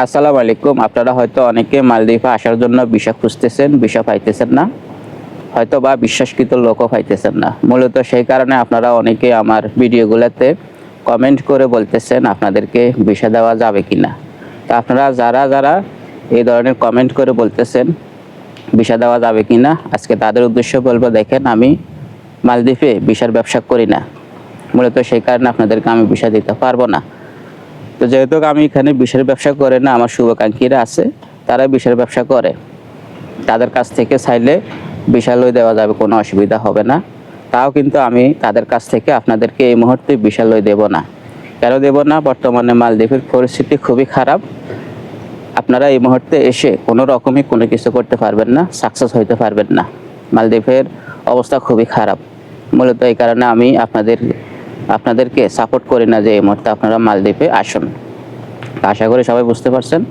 আসসালামু আলাইকুম। আপনারা হয়তো অনেকে মালদ্বীপে আসার জন্য ভিসা খুঁজতেছেন, ভিসা পাইতেছেন না, হয়তো বা বিশ্বাসকৃত লোকও পাইতেছেন না। মূলত সেই কারণে আপনারা অনেকে আমার ভিডিওগুলোতে কমেন্ট করে বলতেছেন আপনাদেরকে ভিসা দেওয়া যাবে কিনা। তো আপনারা যারা যারা এই ধরনের কমেন্ট করে বলতেছেন ভিসা দেওয়া যাবে কিনা, আজকে তাদের উদ্দেশ্যে বলবো, দেখেন আমি মালদ্বীপে ভিসার ব্যবসা করি না, মূলত সেই কারণে আপনাদেরকে আমি ভিসা দিতে পারবো না। তো যেহেতু আমি এখানে বিষের ব্যবসা করে না, আমার শুভাকাঙ্ক্ষীরা আছে, তারা বিষের ব্যবসা করে, তাদের কাছ থেকে চাইলে বিশাল দেওয়া যাবে, কোনো অসুবিধা হবে না। তাও কিন্তু আমি তাদের কাছ থেকে আপনাদেরকে এই মুহূর্তে বিশাল দেব না। কেন দেব না? বর্তমানে মালদ্বীপের পরিস্থিতি খুবই খারাপ। আপনারা এই মুহূর্তে এসে কোনো রকমই কোনো কিছু করতে পারবেন না, সাকসেস হইতে পারবেন না। মালদ্বীপের অবস্থা খুবই খারাপ। মূলত এই কারণে আমি আপনাদেরকে সাপোর্ট করি না যে এই মুহূর্তে আপনারা মালদ্বীপে আসুন। আশা করি সবাই বুঝতে পারছেন।